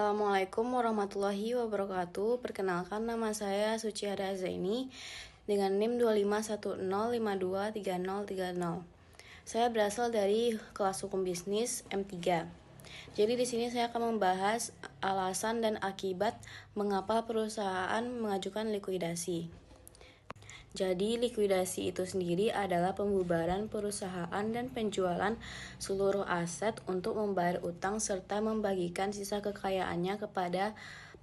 Assalamualaikum warahmatullahi wabarakatuh. Perkenalkan, nama saya Suci Hada Zaini dengan NIM 2510523030. Saya berasal dari kelas hukum bisnis M3. Jadi di sini saya akan membahas alasan dan akibat mengapa perusahaan mengajukan likuidasi. Jadi, likuidasi itu sendiri adalah pembubaran perusahaan dan penjualan seluruh aset untuk membayar utang serta membagikan sisa kekayaannya kepada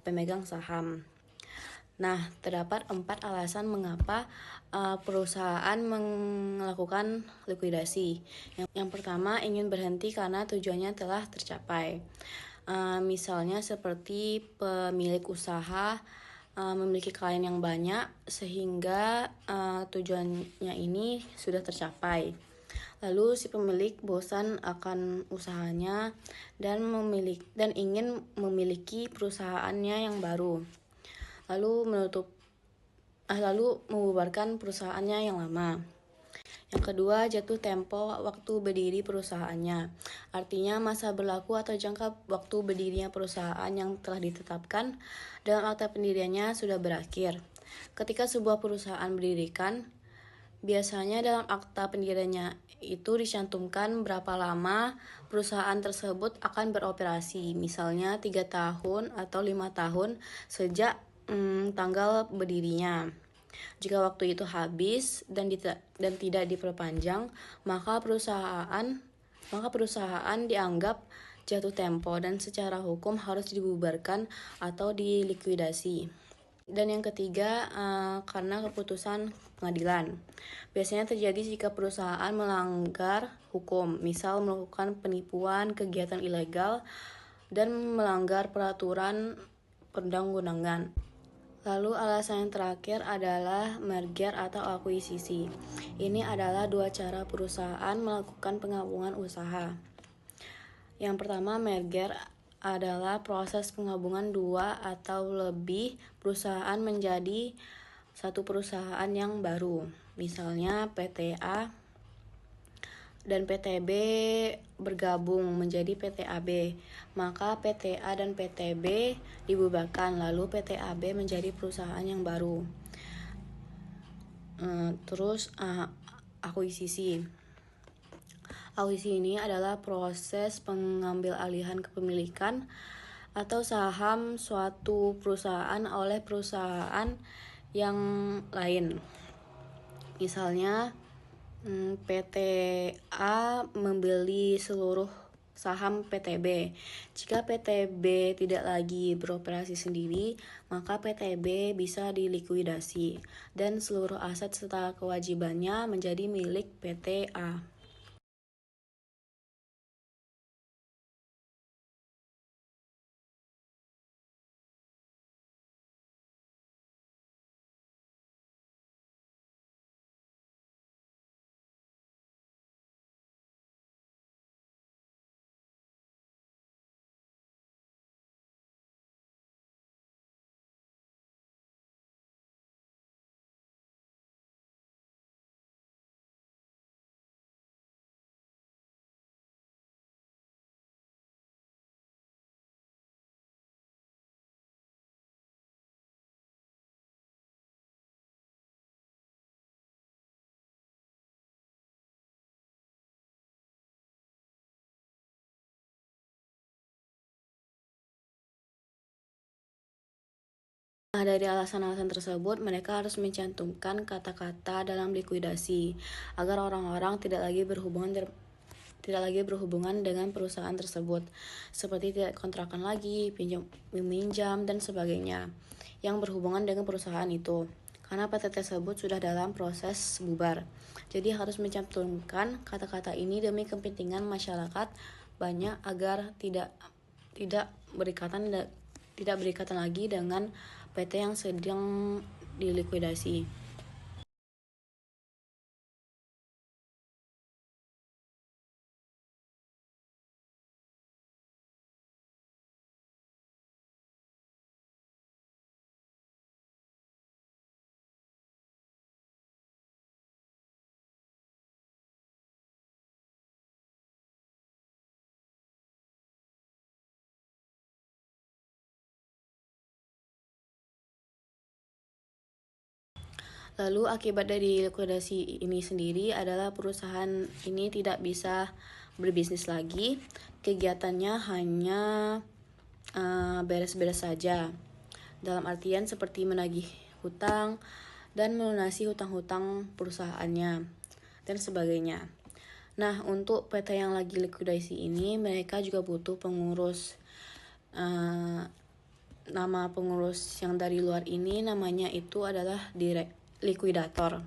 pemegang saham. Nah, terdapat 4 alasan mengapa perusahaan melakukan likuidasi. Yang pertama, ingin berhenti karena tujuannya telah tercapai. Misalnya seperti pemilik usaha memiliki klien yang banyak sehingga tujuannya ini sudah tercapai. Lalu si pemilik bosan akan usahanya dan ingin memiliki perusahaannya yang baru. Lalu membubarkan perusahaannya yang lama. Yang kedua, jatuh tempo waktu berdiri perusahaannya. Artinya masa berlaku atau jangka waktu berdirinya perusahaan yang telah ditetapkan dalam akta pendiriannya sudah berakhir. Ketika sebuah perusahaan berdirikan, biasanya dalam akta pendiriannya itu dicantumkan berapa lama perusahaan tersebut akan beroperasi. Misalnya 3 tahun atau 5 tahun sejak tanggal berdirinya. Jika waktu itu habis dan tidak diperpanjang, maka perusahaan dianggap jatuh tempo dan secara hukum harus dibubarkan atau dilikuidasi. Dan yang ketiga, karena keputusan pengadilan. Biasanya terjadi jika perusahaan melanggar hukum, misal melakukan penipuan, kegiatan ilegal, dan melanggar peraturan perundang-undangan. Lalu alasan yang terakhir adalah merger atau akuisisi. Ini adalah 2 cara perusahaan melakukan penggabungan usaha. Yang pertama, merger adalah proses penggabungan 2 atau lebih perusahaan menjadi satu perusahaan yang baru. Misalnya PT A dan PT B bergabung menjadi PT AB. Maka PT A dan PT B dibubarkan, lalu PT AB menjadi perusahaan yang baru. Akuisisi. Akuisisi ini adalah proses pengambil alihan kepemilikan atau saham suatu perusahaan oleh perusahaan yang lain. Misalnya PT A membeli seluruh saham PT B. Jika PT B tidak lagi beroperasi sendiri, maka PT B bisa dilikuidasi dan seluruh aset serta kewajibannya menjadi milik PT A. Nah, dari alasan-alasan tersebut, mereka harus mencantumkan kata-kata dalam likuidasi agar orang-orang tidak lagi berhubungan dengan perusahaan tersebut, seperti tidak kontrakan lagi, meminjam, dan sebagainya yang berhubungan dengan perusahaan itu, karena PT tersebut sudah dalam proses bubar. Jadi harus mencantumkan kata-kata ini demi kepentingan masyarakat banyak agar tidak berikatan lagi dengan PT yang sedang dilikuidasi. Lalu akibat dari likuidasi ini sendiri adalah perusahaan ini tidak bisa berbisnis lagi, kegiatannya hanya beres-beres saja. Dalam artian seperti menagih hutang dan melunasi hutang-hutang perusahaannya dan sebagainya. Nah, untuk PT yang lagi likuidasi ini mereka juga butuh pengurus. Nama pengurus yang dari luar ini namanya itu adalah likuidator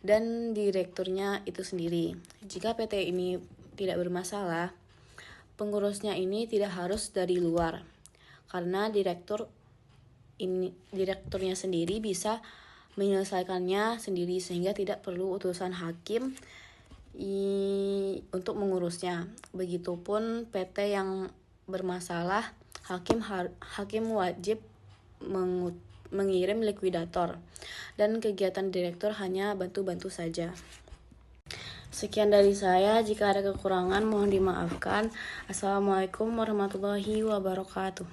dan direkturnya itu sendiri. Jika PT ini tidak bermasalah, pengurusnya ini tidak harus dari luar karena direkturnya sendiri bisa menyelesaikannya sendiri sehingga tidak perlu utusan hakim untuk mengurusnya. Begitupun PT yang bermasalah, hakim wajib mengirim likuidator dan kegiatan direktur hanya bantu-bantu saja. Sekian dari saya, jika ada kekurangan mohon dimaafkan. Assalamualaikum warahmatullahi wabarakatuh.